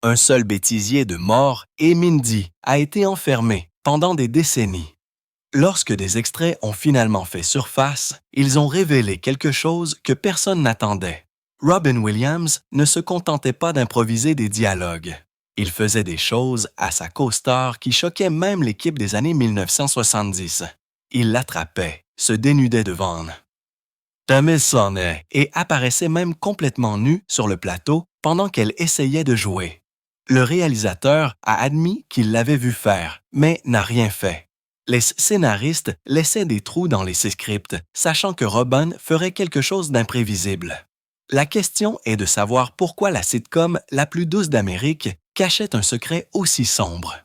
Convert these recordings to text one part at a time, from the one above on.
Un seul bêtisier de mort et Mindy a été enfermé pendant des décennies. Lorsque des extraits ont finalement fait surface, ils ont révélé quelque chose que personne n'attendait. Robin Williams ne se contentait pas d'improviser des dialogues. Il faisait des choses à sa co-star qui choquaient même l'équipe des années 1970. Il l'attrapait, se dénudait devant et apparaissait même complètement nu sur le plateau pendant qu'elle essayait de jouer. Le réalisateur a admis qu'il l'avait vu faire, mais n'a rien fait. Les scénaristes laissaient des trous dans les scripts, sachant que Robin ferait quelque chose d'imprévisible. La question est de savoir pourquoi la sitcom la plus douce d'Amérique cachait un secret aussi sombre.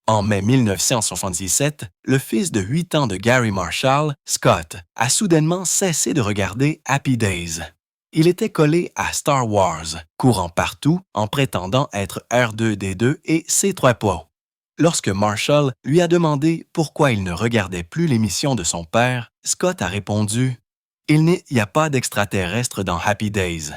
En mai 1977, le fils de 8 ans de Gary Marshall, Scott, a soudainement cessé de regarder Happy Days. Il était collé à Star Wars, courant partout en prétendant être R2-D2 et C3PO. Lorsque Marshall lui a demandé pourquoi il ne regardait plus l'émission de son père, Scott a répondu « Il n'y a pas d'extraterrestres dans Happy Days ».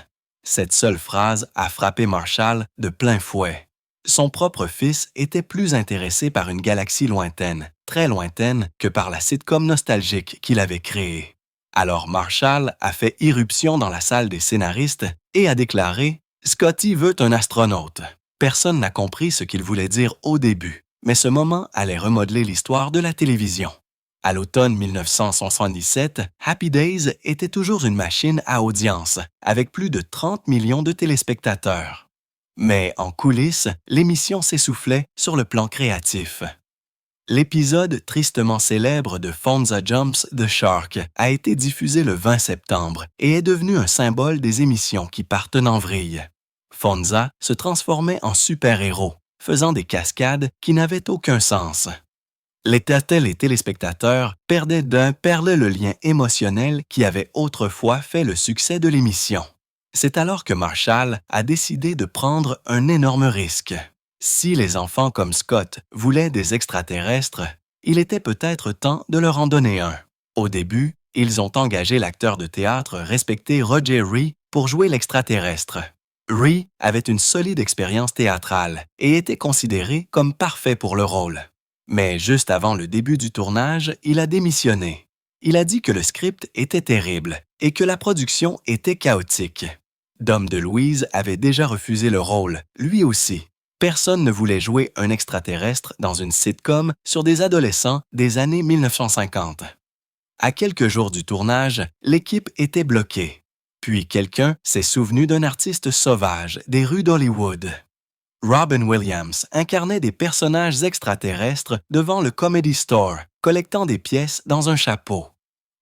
Cette seule phrase a frappé Marshall de plein fouet. Son propre fils était plus intéressé par une galaxie lointaine, très lointaine, que par la sitcom nostalgique qu'il avait créée. Alors Marshall a fait irruption dans la salle des scénaristes et a déclaré « Scotty veut un astronaute ». Personne n'a compris ce qu'il voulait dire au début, mais ce moment allait remodeler l'histoire de la télévision. À l'automne 1977, Happy Days était toujours une machine à audience, avec plus de 30 millions de téléspectateurs. Mais en coulisses, l'émission s'essoufflait sur le plan créatif. L'épisode tristement célèbre de Fonzie Jumps the Shark a été diffusé le 20 septembre et est devenu un symbole des émissions qui partent en vrille. Fonzie se transformait en super-héros, faisant des cascades qui n'avaient aucun sens. Les téléspectateurs perdaient le lien émotionnel qui avait autrefois fait le succès de l'émission. C'est alors que Marshall a décidé de prendre un énorme risque. Si les enfants comme Scott voulaient des extraterrestres, il était peut-être temps de leur en donner un. Au début, ils ont engagé l'acteur de théâtre respecté Roger Ree pour jouer l'extraterrestre. Ree avait une solide expérience théâtrale et était considéré comme parfait pour le rôle. Mais juste avant le début du tournage, il a démissionné. Il a dit que le script était terrible et que la production était chaotique. Dom DeLuise avait déjà refusé le rôle, lui aussi. Personne ne voulait jouer un extraterrestre dans une sitcom sur des adolescents des années 1950. À quelques jours du tournage, l'équipe était bloquée. Puis quelqu'un s'est souvenu d'un artiste sauvage des rues d'Hollywood. Robin Williams incarnait des personnages extraterrestres devant le Comedy Store, collectant des pièces dans un chapeau.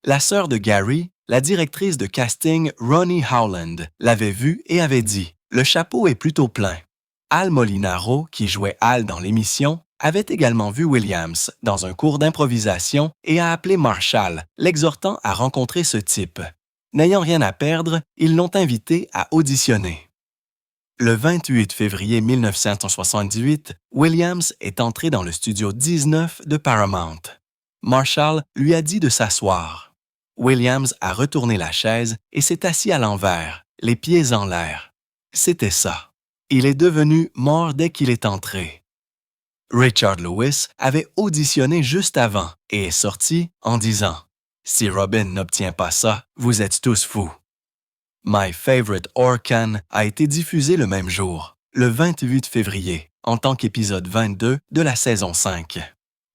La sœur de Gary, la directrice de casting Ronnie Howland, l'avait vu et avait dit « Le chapeau est plutôt plein ». Al Molinaro, qui jouait Al dans l'émission, avait également vu Williams dans un cours d'improvisation et a appelé Marshall, l'exhortant à rencontrer ce type. N'ayant rien à perdre, ils l'ont invité à auditionner. Le 28 février 1978, Williams est entré dans le studio 19 de Paramount. Marshall lui a dit de s'asseoir. Williams a retourné la chaise et s'est assis à l'envers, les pieds en l'air. C'était ça. Il est devenu mort dès qu'il est entré. Richard Lewis avait auditionné juste avant et est sorti en disant « Si Robin n'obtient pas ça, vous êtes tous fous ». My Favorite Orcan a été diffusé le même jour, le 28 février, en tant qu'épisode 22 de la saison 5.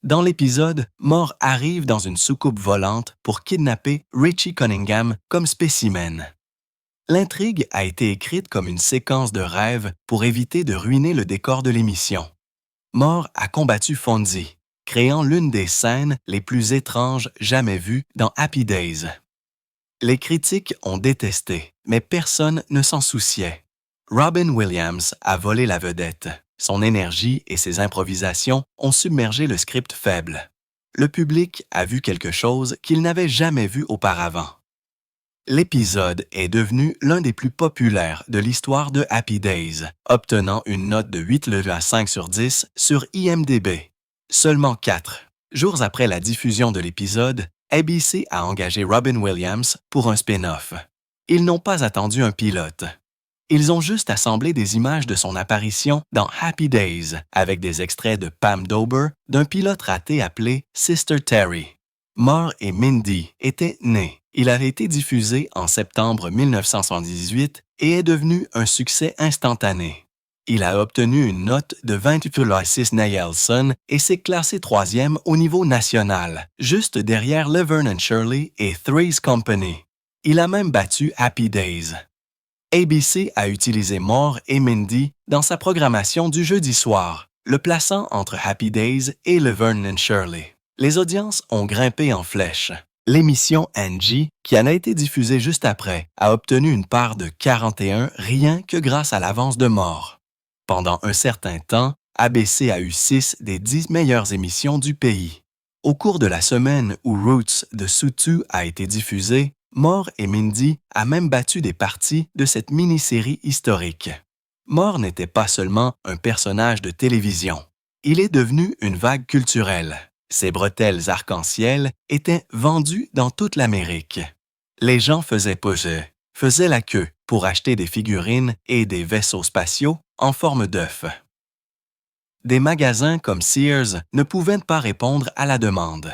Dans l'épisode, Mort arrive dans une soucoupe volante pour kidnapper Richie Cunningham comme spécimen. L'intrigue a été écrite comme une séquence de rêve pour éviter de ruiner le décor de l'émission. Mort a combattu Fonzie, créant l'une des scènes les plus étranges jamais vues dans Happy Days. Les critiques ont détesté, mais personne ne s'en souciait. Robin Williams a volé la vedette. Son énergie et ses improvisations ont submergé le script faible. Le public a vu quelque chose qu'il n'avait jamais vu auparavant. L'épisode est devenu l'un des plus populaires de l'histoire de Happy Days, obtenant une note de 8,5 sur 10 sur IMDb. Seulement 4 jours après la diffusion de l'épisode, ABC a engagé Robin Williams pour un spin-off. Ils n'ont pas attendu un pilote. Ils ont juste assemblé des images de son apparition dans Happy Days avec des extraits de Pam Dober d'un pilote raté appelé Sister Terry. Mort et Mindy étaient nés. Il avait été diffusé en septembre 1978 et est devenu un succès instantané. Il a obtenu une note de 20,6 Nielsen et s'est classé troisième au niveau national, juste derrière Laverne and Shirley et Three's Company. Il a même battu Happy Days. ABC a utilisé Mort et Mindy dans sa programmation du jeudi soir, le plaçant entre Happy Days et Laverne and Shirley. Les audiences ont grimpé en flèche. L'émission Angie, qui en a été diffusée juste après, a obtenu une part de 41 rien que grâce à l'avance de Mort. Pendant un certain temps, ABC a eu 6 des 10 meilleures émissions du pays. Au cours de la semaine où Roots de Sutu a été diffusée, Mort et Mindy a même battu des parties de cette mini-série historique. Mort n'était pas seulement un personnage de télévision. Il est devenu une vague culturelle. Ses bretelles arc-en-ciel étaient vendues dans toute l'Amérique. Les gens faisaient la queue pour acheter des figurines et des vaisseaux spatiaux en forme d'œuf. Des magasins comme Sears ne pouvaient pas répondre à la demande.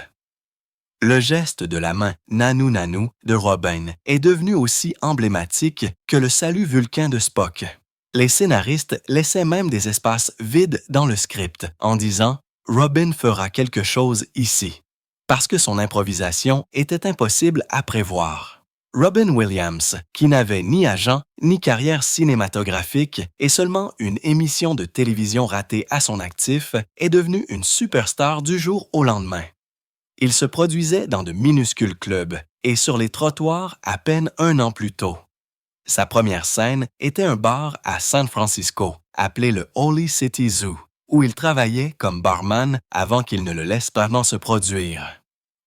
Le geste de la main Nanu Nanu de Robin est devenu aussi emblématique que le salut vulcain de Spock. Les scénaristes laissaient même des espaces vides dans le script en disant « Robin fera quelque chose ici », parce que son improvisation était impossible à prévoir. Robin Williams, qui n'avait ni agent ni carrière cinématographique et seulement une émission de télévision ratée à son actif, est devenu une superstar du jour au lendemain. Il se produisait dans de minuscules clubs et sur les trottoirs à peine un an plus tôt. Sa première scène était un bar à San Francisco, appelé le Holy City Zoo, où il travaillait comme barman avant qu'il ne le laisse vraiment se produire.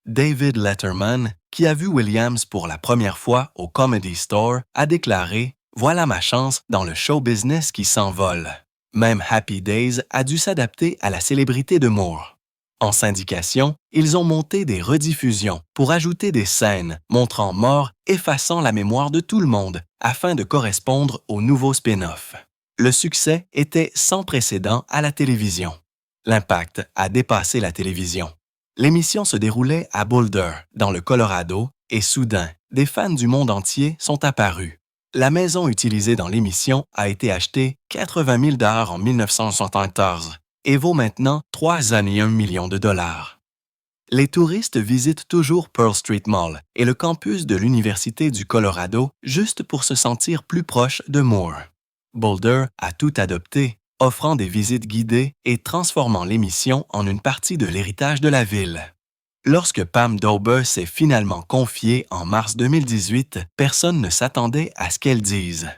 David Letterman, qui a vu Williams pour la première fois au Comedy Store, a déclaré « Voilà ma chance dans le show business qui s'envole ». Même Happy Days a dû s'adapter à la célébrité de Moore. En syndication, ils ont monté des rediffusions pour ajouter des scènes montrant Mort effaçant la mémoire de tout le monde afin de correspondre au nouveau spin-off. Le succès était sans précédent à la télévision. L'impact a dépassé la télévision. L'émission se déroulait à Boulder, dans le Colorado, et soudain, des fans du monde entier sont apparus. La maison utilisée dans l'émission a été achetée 80 000 $ en 1974 et vaut maintenant 3,1 millions de dollars. Les touristes visitent toujours Pearl Street Mall et le campus de l'Université du Colorado juste pour se sentir plus proche de Moore. Boulder a tout adopté, offrant des visites guidées et transformant l'émission en une partie de l'héritage de la ville. Lorsque Pam Dober s'est finalement confiée en mars 2018, personne ne s'attendait à ce qu'elle dise.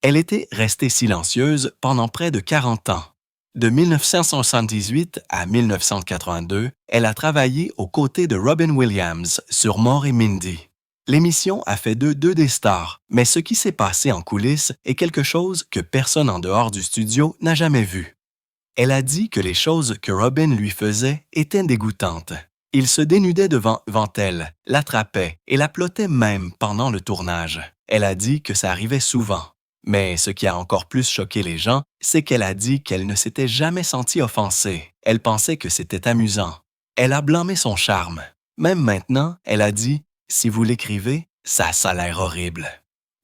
Elle était restée silencieuse pendant près de 40 ans. De 1978 à 1982, elle a travaillé aux côtés de Robin Williams sur Mort et Mindy. L'émission a fait d'eux deux des stars, mais ce qui s'est passé en coulisses est quelque chose que personne en dehors du studio n'a jamais vu. Elle a dit que les choses que Robin lui faisait étaient dégoûtantes. Il se dénudait devant elle, l'attrapait et la plottait même pendant le tournage. Elle a dit que ça arrivait souvent. Mais ce qui a encore plus choqué les gens, c'est qu'elle a dit qu'elle ne s'était jamais sentie offensée. Elle pensait que c'était amusant. Elle a blâmé son charme. Même maintenant, elle a dit « Si vous l'écrivez, ça a l'air horrible ».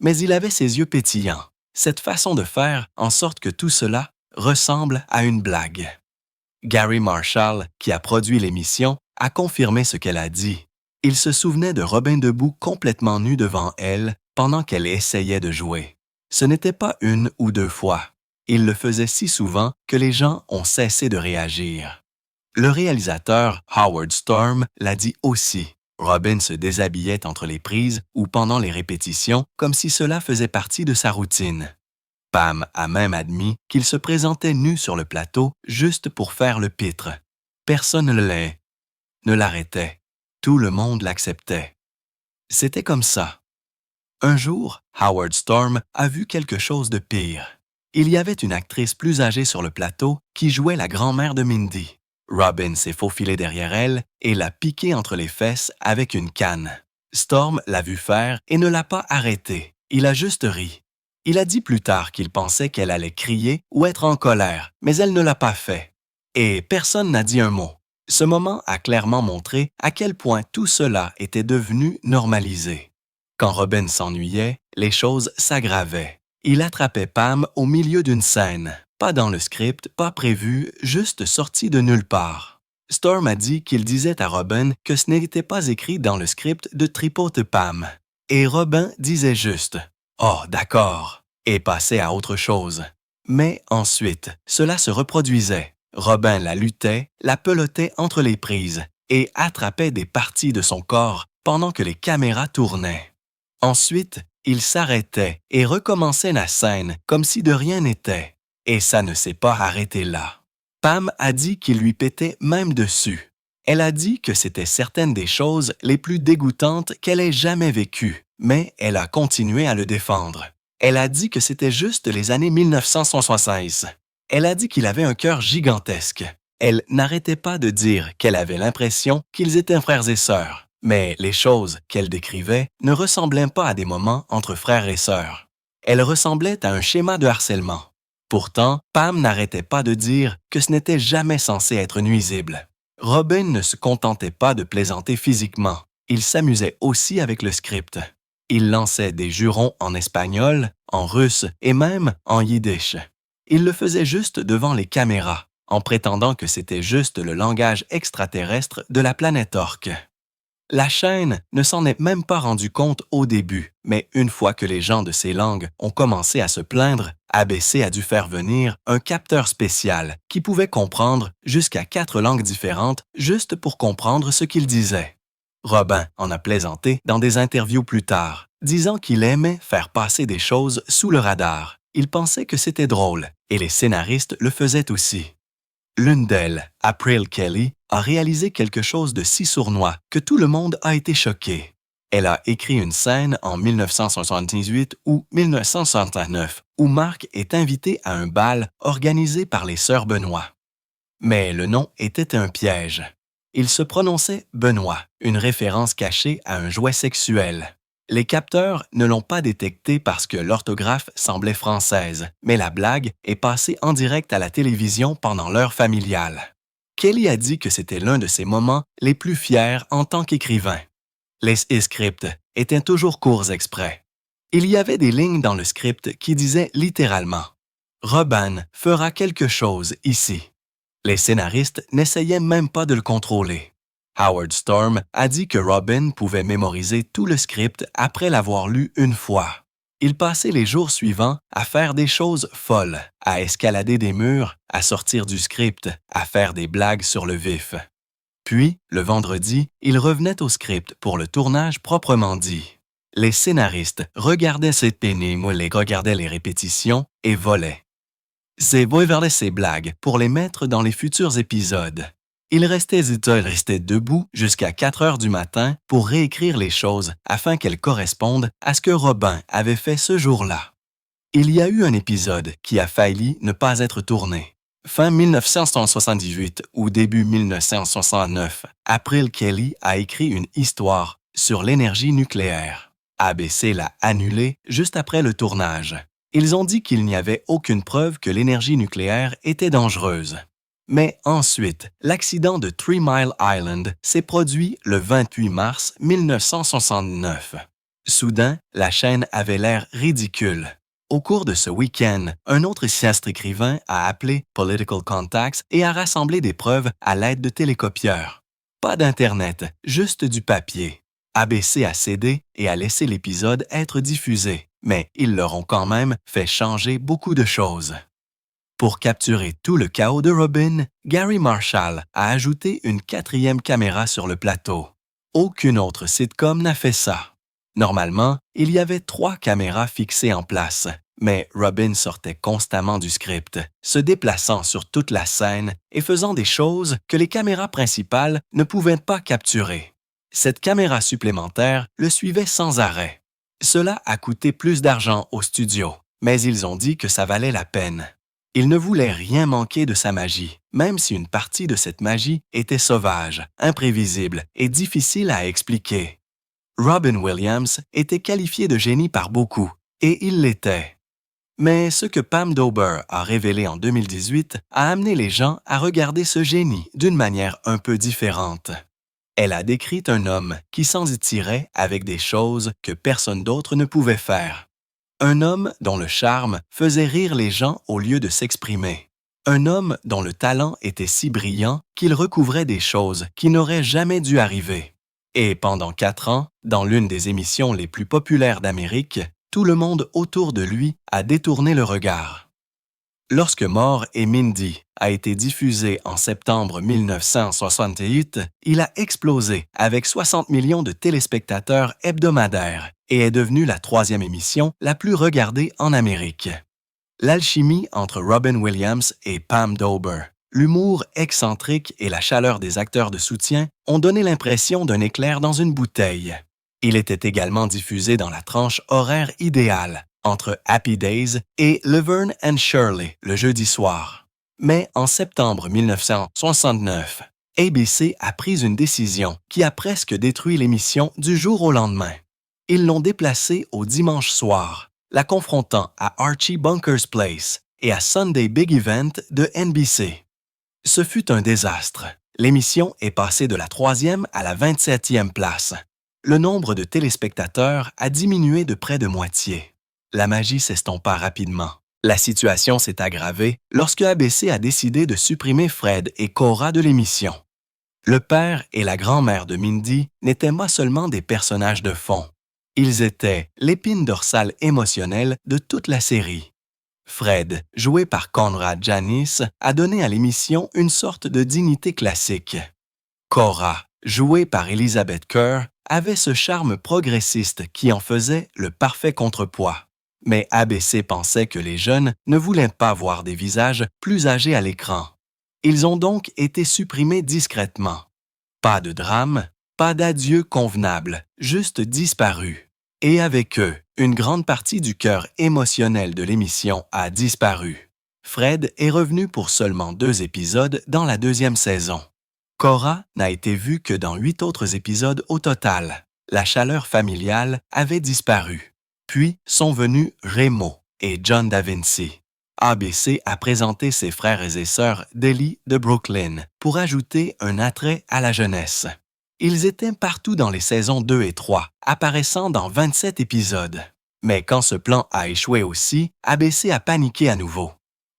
Mais il avait ses yeux pétillants. Cette façon de faire en sorte que tout cela ressemble à une blague. Gary Marshall, qui a produit l'émission, a confirmé ce qu'elle a dit. Il se souvenait de Robin debout complètement nu devant elle pendant qu'elle essayait de jouer. Ce n'était pas une ou deux fois. Il le faisait si souvent que les gens ont cessé de réagir. Le réalisateur Howard Storm l'a dit aussi. Robin se déshabillait entre les prises ou pendant les répétitions comme si cela faisait partie de sa routine. Pam a même admis qu'il se présentait nu sur le plateau juste pour faire le pitre. Personne ne l'arrêtait. Tout le monde l'acceptait. C'était comme ça. Un jour, Howard Storm a vu quelque chose de pire. Il y avait une actrice plus âgée sur le plateau qui jouait la grand-mère de Mindy. Robin s'est faufilé derrière elle et l'a piquée entre les fesses avec une canne. Storm l'a vu faire et ne l'a pas arrêté. Il a juste ri. Il a dit plus tard qu'il pensait qu'elle allait crier ou être en colère, mais elle ne l'a pas fait. Et personne n'a dit un mot. Ce moment a clairement montré à quel point tout cela était devenu normalisé. Quand Robin s'ennuyait, les choses s'aggravaient. Il attrapait Pam au milieu d'une scène, pas dans le script, pas prévu, juste sorti de nulle part. Storm a dit qu'il disait à Robin que ce n'était pas écrit dans le script de tripoter Pam. Et Robin disait juste « Oh, d'accord » et passait à autre chose. Mais ensuite, cela se reproduisait. Robin la luttait, la pelotait entre les prises et attrapait des parties de son corps pendant que les caméras tournaient. Ensuite, il s'arrêtait et recommençait la scène comme si de rien n'était. Et ça ne s'est pas arrêté là. Pam a dit qu'il lui pétait même dessus. Elle a dit que c'était certaines des choses les plus dégoûtantes qu'elle ait jamais vécues, mais elle a continué à le défendre. Elle a dit que c'était juste les années 1976. Elle a dit qu'il avait un cœur gigantesque. Elle n'arrêtait pas de dire qu'elle avait l'impression qu'ils étaient frères et sœurs, mais les choses qu'elle décrivait ne ressemblaient pas à des moments entre frères et sœurs. Elles ressemblaient à un schéma de harcèlement. Pourtant, Pam n'arrêtait pas de dire que ce n'était jamais censé être nuisible. Robin ne se contentait pas de plaisanter physiquement. Il s'amusait aussi avec le script. Il lançait des jurons en espagnol, en russe et même en yiddish. Il le faisait juste devant les caméras, en prétendant que c'était juste le langage extraterrestre de la planète Orque. La chaîne ne s'en est même pas rendu compte au début, mais une fois que les gens de ces langues ont commencé à se plaindre, ABC a dû faire venir un capteur spécial qui pouvait comprendre jusqu'à 4 langues différentes juste pour comprendre ce qu'ils disaient. Robin en a plaisanté dans des interviews plus tard, disant qu'il aimait faire passer des choses sous le radar. Il pensait que c'était drôle, et les scénaristes le faisaient aussi. L'une d'elles, April Kelly, a réalisé quelque chose de si sournois que tout le monde a été choqué. Elle a écrit une scène en 1978 ou 1969 où Mark est invité à un bal organisé par les sœurs Benoît. Mais le nom était un piège. Il se prononçait Benoît, une référence cachée à un jouet sexuel. Les capteurs ne l'ont pas détecté parce que l'orthographe semblait française, mais la blague est passée en direct à la télévision pendant l'heure familiale. Kelly a dit que c'était l'un de ses moments les plus fiers en tant qu'écrivain. Les scripts étaient toujours courts exprès. Il y avait des lignes dans le script qui disaient littéralement « Robin fera quelque chose ici ». Les scénaristes n'essayaient même pas de le contrôler. Howard Storm a dit que Robin pouvait mémoriser tout le script après l'avoir lu une fois. Il passait les jours suivants à faire des choses folles, à escalader des murs, à sortir du script, à faire des blagues sur le vif. Puis, le vendredi, il revenait au script pour le tournage proprement dit. Les scénaristes regardaient cette pénible, regardaient les répétitions et volaient. Ils regardaient ces blagues pour les mettre dans les futurs épisodes. Ils restaient debout jusqu'à 4 heures du matin pour réécrire les choses afin qu'elles correspondent à ce que Robin avait fait ce jour-là. Il y a eu un épisode qui a failli ne pas être tourné. Fin 1978 ou début 1969, April Kelly a écrit une histoire sur l'énergie nucléaire. ABC l'a annulée juste après le tournage. Ils ont dit qu'il n'y avait aucune preuve que l'énergie nucléaire était dangereuse. Mais ensuite, l'accident de 3 Mile Island s'est produit le 28 mars 1969. Soudain, la chaîne avait l'air ridicule. Au cours de ce week-end, un autre sinistre écrivain a appelé Political Contacts et a rassemblé des preuves à l'aide de télécopieurs. Pas d'Internet, juste du papier. ABC a cédé et a laissé l'épisode être diffusé, mais ils leur ont quand même fait changer beaucoup de choses. Pour capturer tout le chaos de Robin, Gary Marshall a ajouté une 4e caméra sur le plateau. Aucune autre sitcom n'a fait ça. Normalement, il y avait 3 caméras fixées en place, mais Robin sortait constamment du script, se déplaçant sur toute la scène et faisant des choses que les caméras principales ne pouvaient pas capturer. Cette caméra supplémentaire le suivait sans arrêt. Cela a coûté plus d'argent au studio, mais ils ont dit que ça valait la peine. Ils ne voulaient rien manquer de sa magie, même si une partie de cette magie était sauvage, imprévisible et difficile à expliquer. Robin Williams était qualifié de génie par beaucoup, et il l'était. Mais ce que Pam Dawber a révélé en 2018 a amené les gens à regarder ce génie d'une manière un peu différente. Elle a décrit un homme qui s'en tirait avec des choses que personne d'autre ne pouvait faire. Un homme dont le charme faisait rire les gens au lieu de s'exprimer. Un homme dont le talent était si brillant qu'il recouvrait des choses qui n'auraient jamais dû arriver. Et pendant 4 ans, dans l'une des émissions les plus populaires d'Amérique, tout le monde autour de lui a détourné le regard. Lorsque Mork et Mindy a été diffusé en septembre 1968, il a explosé avec 60 millions de téléspectateurs hebdomadaires et est devenu la 3e émission la plus regardée en Amérique. L'alchimie entre Robin Williams et Pam Dawber, l'humour excentrique et la chaleur des acteurs de soutien ont donné l'impression d'un éclair dans une bouteille. Il était également diffusé dans la tranche horaire idéale, entre Happy Days et Laverne and Shirley le jeudi soir. Mais en septembre 1969, ABC a pris une décision qui a presque détruit l'émission du jour au lendemain. Ils l'ont déplacée au dimanche soir, la confrontant à Archie Bunker's Place et à Sunday Big Event de NBC. Ce fut un désastre. L'émission est passée de la 3e à la 27e place. Le nombre de téléspectateurs a diminué de près de moitié. La magie s'estompa rapidement. La situation s'est aggravée lorsque ABC a décidé de supprimer Fred et Cora de l'émission. Le père et la grand-mère de Mindy n'étaient pas seulement des personnages de fond. Ils étaient l'épine dorsale émotionnelle de toute la série. Fred, joué par Conrad Janis, a donné à l'émission une sorte de dignité classique. Cora, jouée par Elizabeth Kerr, avait ce charme progressiste qui en faisait le parfait contrepoids. Mais ABC pensait que les jeunes ne voulaient pas voir des visages plus âgés à l'écran. Ils ont donc été supprimés discrètement. Pas de drame, pas d'adieu convenable, juste disparus. Et avec eux, une grande partie du cœur émotionnel de l'émission a disparu. Fred est revenu pour seulement 2 épisodes dans la 2e saison. Cora n'a été vue que dans 8 autres épisodes au total. La chaleur familiale avait disparu. Puis sont venus Remo et John DaVinci. ABC a présenté ses frères et sœurs d'Ellie de Brooklyn pour ajouter un attrait à la jeunesse. Ils étaient partout dans les saisons 2 et 3, apparaissant dans 27 épisodes. Mais quand ce plan a échoué aussi, ABC a paniqué à nouveau.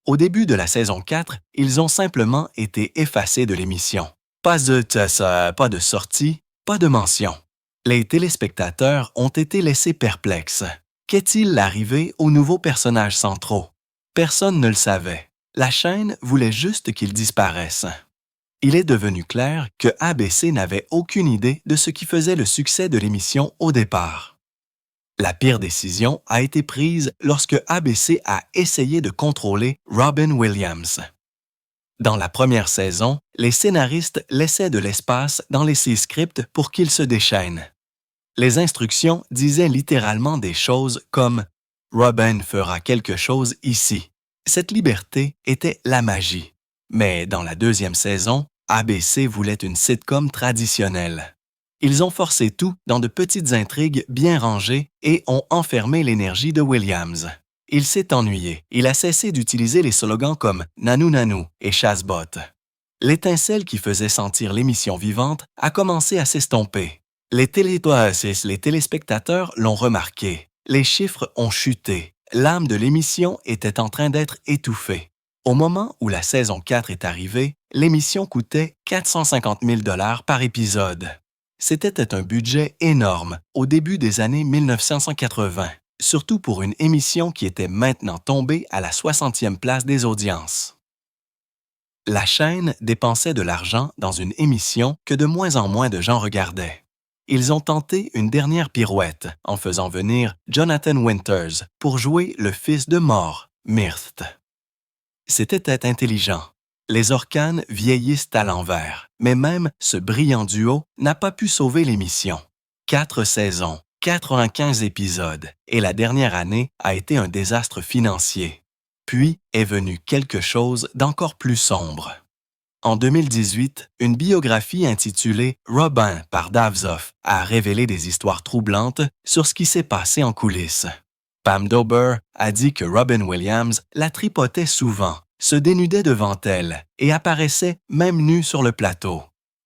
Au début de la saison 4, ils ont simplement été effacés de l'émission. Pas de sortie, pas de mention. Les téléspectateurs ont été laissés perplexes. Qu'est-il arrivé aux nouveaux personnages centraux? Personne ne le savait. La chaîne voulait juste qu'ils disparaissent. Il est devenu clair que ABC n'avait aucune idée de ce qui faisait le succès de l'émission au départ. La pire décision a été prise lorsque ABC a essayé de contrôler Robin Williams. Dans la première saison, les scénaristes laissaient de l'espace dans les scripts pour qu'ils se déchaînent. Les instructions disaient littéralement des choses comme « Robin fera quelque chose ici ». Cette liberté était la magie. Mais dans la 2e saison, ABC voulait une sitcom traditionnelle. Ils ont forcé tout dans de petites intrigues bien rangées et ont enfermé l'énergie de Williams. Il s'est ennuyé. Il a cessé d'utiliser les slogans comme « Nanou Nanou » et « Chassebot ». L'étincelle qui faisait sentir l'émission vivante a commencé à s'estomper. Les téléspectateurs l'ont remarqué. Les chiffres ont chuté. L'âme de l'émission était en train d'être étouffée. Au moment où la saison 4 est arrivée, l'émission coûtait 450 000 $ par épisode. C'était un budget énorme au début des années 1980, surtout pour une émission qui était maintenant tombée à la 60e place des audiences. La chaîne dépensait de l'argent dans une émission que de moins en moins de gens regardaient. Ils ont tenté une dernière pirouette en faisant venir Jonathan Winters pour jouer le fils de Mork, Myrthe. C'était intelligent. Les Orcanes vieillissent à l'envers, mais même ce brillant duo n'a pas pu sauver l'émission. 4 saisons, 95 épisodes, et la dernière année a été un désastre financier. Puis est venu quelque chose d'encore plus sombre. En 2018, une biographie intitulée « Robin » par Dave Zoff a révélé des histoires troublantes sur ce qui s'est passé en coulisses. Pam Dober a dit que Robin Williams la tripotait souvent, se dénudait devant elle et apparaissait même nue sur le plateau.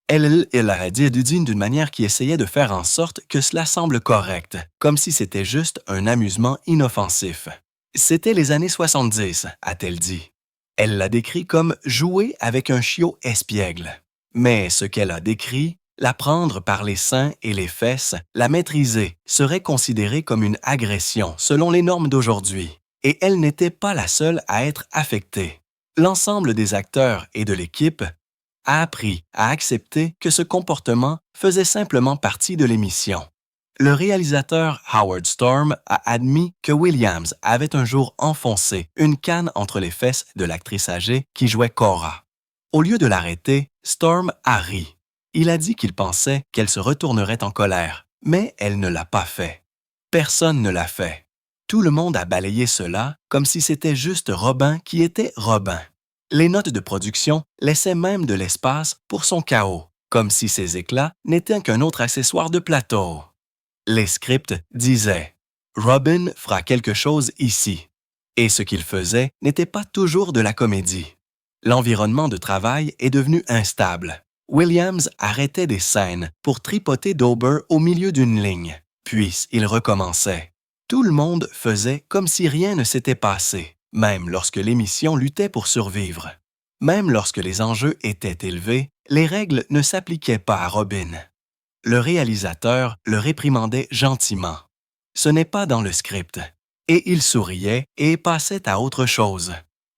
Elle a dit d'une manière qui essayait de faire en sorte que cela semble correct, comme si c'était juste un amusement inoffensif. C'était les années 70, a-t-elle dit. Elle l'a décrit comme jouer avec un chiot espiègle. Mais ce qu'elle a décrit, la prendre par les seins et les fesses, la maîtriser, serait considéré comme une agression selon les normes d'aujourd'hui. Et elle n'était pas la seule à être affectée. L'ensemble des acteurs et de l'équipe a appris à accepter que ce comportement faisait simplement partie de l'émission. Le réalisateur Howard Storm a admis que Williams avait un jour enfoncé une canne entre les fesses de l'actrice âgée qui jouait Cora. Au lieu de l'arrêter, Storm a ri. Il a dit qu'il pensait qu'elle se retournerait en colère, mais elle ne l'a pas fait. Personne ne l'a fait. Tout le monde a balayé cela comme si c'était juste Robin qui était Robin. Les notes de production laissaient même de l'espace pour son chaos, comme si ses éclats n'étaient qu'un autre accessoire de plateau. Les scripts disaient « Robin fera quelque chose ici », et ce qu'il faisait n'était pas toujours de la comédie. L'environnement de travail est devenu instable. Williams arrêtait des scènes pour tripoter Dober au milieu d'une ligne, puis il recommençait. Tout le monde faisait comme si rien ne s'était passé, même lorsque l'émission luttait pour survivre. Même lorsque les enjeux étaient élevés, les règles ne s'appliquaient pas à Robin. Le réalisateur le réprimandait gentiment. Ce n'est pas dans le script. Et il souriait et passait à autre chose.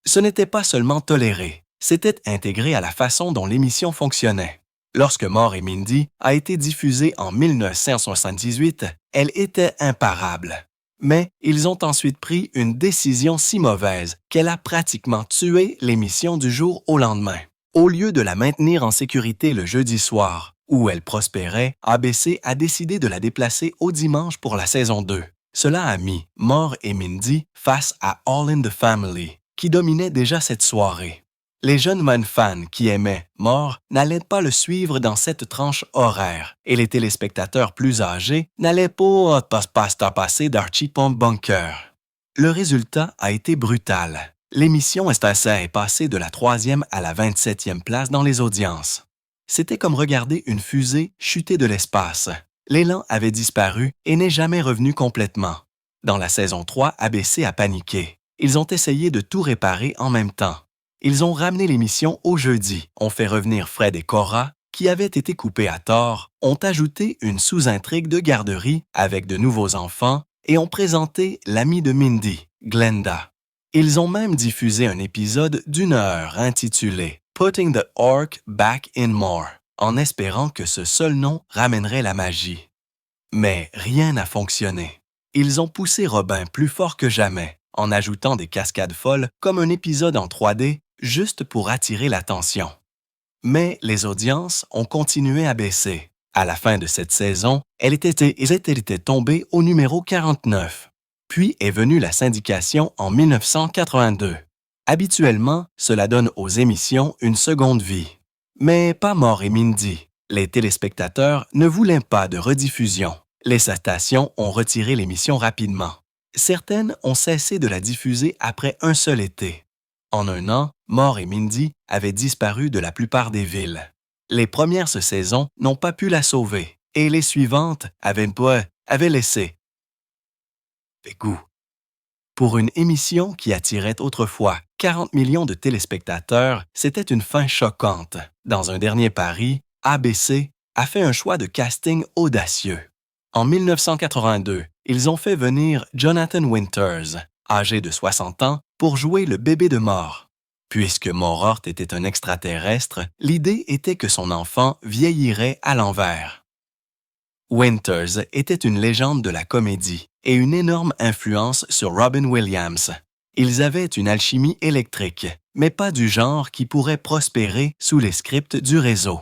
Ce n'était pas seulement toléré, c'était intégré à la façon dont l'émission fonctionnait. Lorsque Mork et Mindy a été diffusée en 1978, elle était imparable. Mais ils ont ensuite pris une décision si mauvaise qu'elle a pratiquement tué l'émission du jour au lendemain. Au lieu de la maintenir en sécurité le jeudi soir, où elle prospérait, ABC a décidé de la déplacer au dimanche pour la saison 2. Cela a mis Mork et Mindy face à All in the Family, qui dominait déjà cette soirée. Les jeunes fans qui aimaient Mork n'allaient pas le suivre dans cette tranche horaire, et les téléspectateurs plus âgés n'allaient pas passer d'Archie Pump Bunker. Le résultat a été brutal. L'émission est passée de la 3e à la 27e place dans les audiences. C'était comme regarder une fusée chuter de l'espace. L'élan avait disparu et n'est jamais revenu complètement. Dans la saison 3, ABC a paniqué. Ils ont essayé de tout réparer en même temps. Ils ont ramené l'émission au jeudi, ont fait revenir Fred et Cora, qui avaient été coupés à tort, ont ajouté une sous-intrigue de garderie avec de nouveaux enfants et ont présenté l'amie de Mindy, Glenda. Ils ont même diffusé un épisode d'1 heure intitulé « Putting the Orc Back in More », en espérant que ce seul nom ramènerait la magie. Mais rien n'a fonctionné. Ils ont poussé Robin plus fort que jamais, en ajoutant des cascades folles comme un épisode en 3D, juste pour attirer l'attention. Mais les audiences ont continué à baisser. À la fin de cette saison, elle était tombée au numéro 49. Puis est venue la syndication en 1982. Habituellement, cela donne aux émissions une seconde vie. Mais pas Mork et Mindy. Les téléspectateurs ne voulaient pas de rediffusion. Les stations ont retiré l'émission rapidement. Certaines ont cessé de la diffuser après un seul été. En 1 an, Mork et Mindy avaient disparu de la plupart des villes. Les premières saisons n'ont pas pu la sauver et les suivantes avaient laissé des goûts. Pour une émission qui attirait autrefois 40 millions de téléspectateurs, c'était une fin choquante. Dans un dernier pari, ABC a fait un choix de casting audacieux. En 1982, ils ont fait venir Jonathan Winters, âgé de 60 ans, pour jouer le bébé de Mork. Puisque Mork était un extraterrestre, l'idée était que son enfant vieillirait à l'envers. Winters était une légende de la comédie et une énorme influence sur Robin Williams. Ils avaient une alchimie électrique, mais pas du genre qui pourrait prospérer sous les scripts du réseau.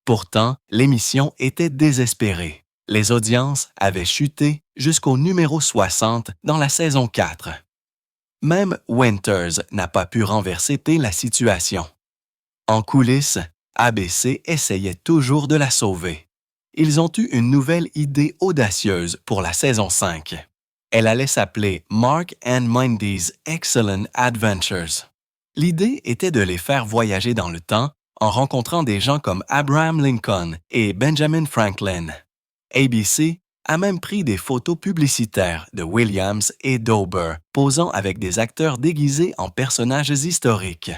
Pourtant, l'émission était désespérée. Les audiences avaient chuté jusqu'au numéro 60 dans la saison 4. Même Winters n'a pas pu renverser la situation. En coulisses, ABC essayait toujours de la sauver. Ils ont eu une nouvelle idée audacieuse pour la saison 5. Elle allait s'appeler Mark and Mindy's Excellent Adventures. L'idée était de les faire voyager dans le temps en rencontrant des gens comme Abraham Lincoln et Benjamin Franklin. ABC a même pris des photos publicitaires de Williams et Dober posant avec des acteurs déguisés en personnages historiques.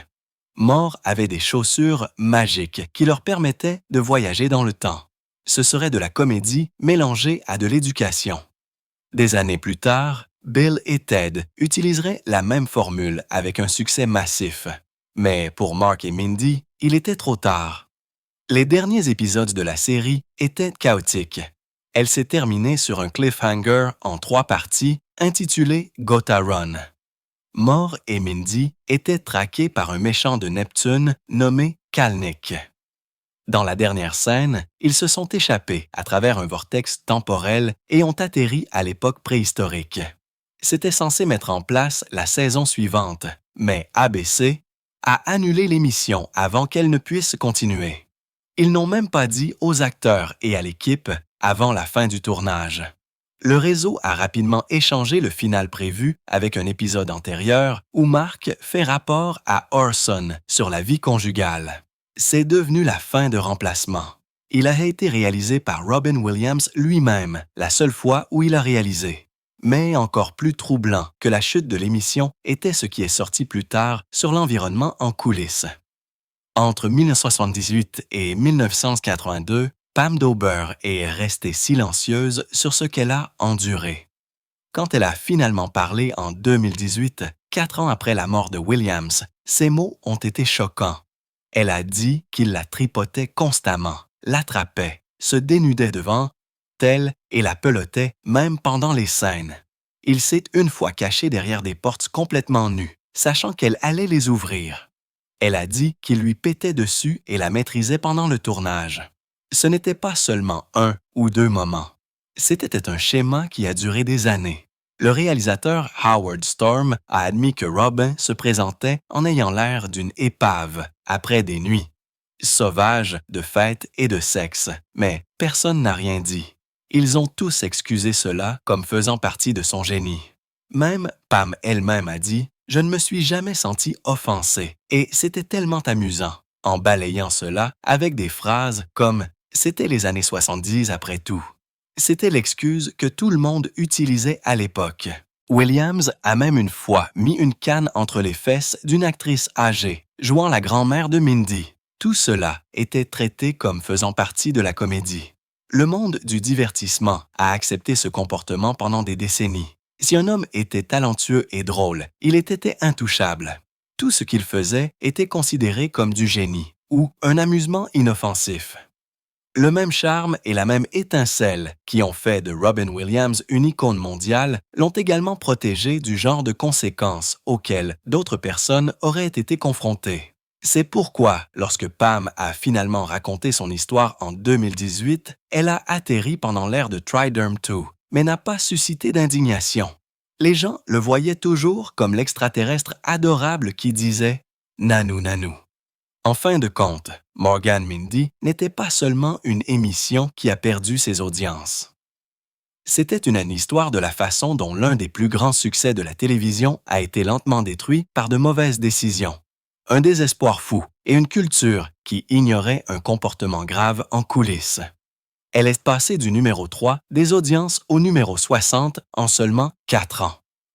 Moore avait des chaussures magiques qui leur permettaient de voyager dans le temps. Ce serait de la comédie mélangée à de l'éducation. Des années plus tard, Bill et Ted utiliseraient la même formule avec un succès massif. Mais pour Mark et Mindy, il était trop tard. Les derniers épisodes de la série étaient chaotiques. Elle s'est terminée sur un cliffhanger en 3 parties intitulé Gotta Run. Moore et Mindy étaient traqués par un méchant de Neptune nommé Kalnick. Dans la dernière scène, ils se sont échappés à travers un vortex temporel et ont atterri à l'époque préhistorique. C'était censé mettre en place la saison suivante, mais ABC a annulé l'émission avant qu'elle ne puisse continuer. Ils n'ont même pas dit aux acteurs et à l'équipe avant la fin du tournage. Le réseau a rapidement échangé le final prévu avec un épisode antérieur où Mark fait rapport à Orson sur la vie conjugale. C'est devenu la fin de remplacement. Il a été réalisé par Robin Williams lui-même, la seule fois où il a réalisé. Mais encore plus troublant que la chute de l'émission était ce qui est sorti plus tard sur l'environnement en coulisses. Entre 1978 et 1982, Pam Dober est restée silencieuse sur ce qu'elle a enduré. Quand elle a finalement parlé en 2018, 4 ans après la mort de Williams, ses mots ont été choquants. Elle a dit qu'il la tripotait constamment, l'attrapait, se dénudait devant elle et la pelotait même pendant les scènes. Il s'est une fois caché derrière des portes complètement nues, sachant qu'elle allait les ouvrir. Elle a dit qu'il lui pétait dessus et la maîtrisait pendant le tournage. Ce n'était pas seulement 1 ou 2 moments. C'était un schéma qui a duré des années. Le réalisateur Howard Storm a admis que Robin se présentait en ayant l'air d'une épave après des nuits sauvages de fêtes et de sexe, mais personne n'a rien dit. Ils ont tous excusé cela comme faisant partie de son génie. Même Pam elle-même a dit « Je ne me suis jamais senti offensée et c'était tellement amusant », en balayant cela avec des phrases comme « C'était les années 70 après tout ». C'était l'excuse que tout le monde utilisait à l'époque. Williams a même une fois mis une canne entre les fesses d'une actrice âgée, jouant la grand-mère de Mindy. Tout cela était traité comme faisant partie de la comédie. Le monde du divertissement a accepté ce comportement pendant des décennies. Si un homme était talentueux et drôle, il était intouchable. Tout ce qu'il faisait était considéré comme du génie ou un amusement inoffensif. Le même charme et la même étincelle qui ont fait de Robin Williams une icône mondiale l'ont également protégé du genre de conséquences auxquelles d'autres personnes auraient été confrontées. C'est pourquoi, lorsque Pam a finalement raconté son histoire en 2018, elle a atterri pendant l'ère de Trident 2, mais n'a pas suscité d'indignation. Les gens le voyaient toujours comme l'extraterrestre adorable qui disait « Nanou, nanou ». En fin de compte, Morgan Mindy n'était pas seulement une émission qui a perdu ses audiences. C'était une histoire de la façon dont l'un des plus grands succès de la télévision a été lentement détruit par de mauvaises décisions. Un désespoir fou et une culture qui ignorait un comportement grave en coulisses. Elle est passée du numéro 3 des audiences au numéro 60 en seulement 4 ans.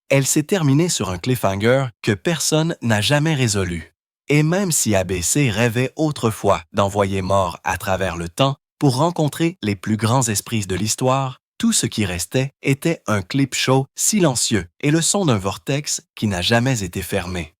Elle s'est terminée sur un cliffhanger que personne n'a jamais résolu. Et même si ABC rêvait autrefois d'envoyer Moore à travers le temps pour rencontrer les plus grands esprits de l'histoire, tout ce qui restait était un clip show silencieux et le son d'un vortex qui n'a jamais été fermé.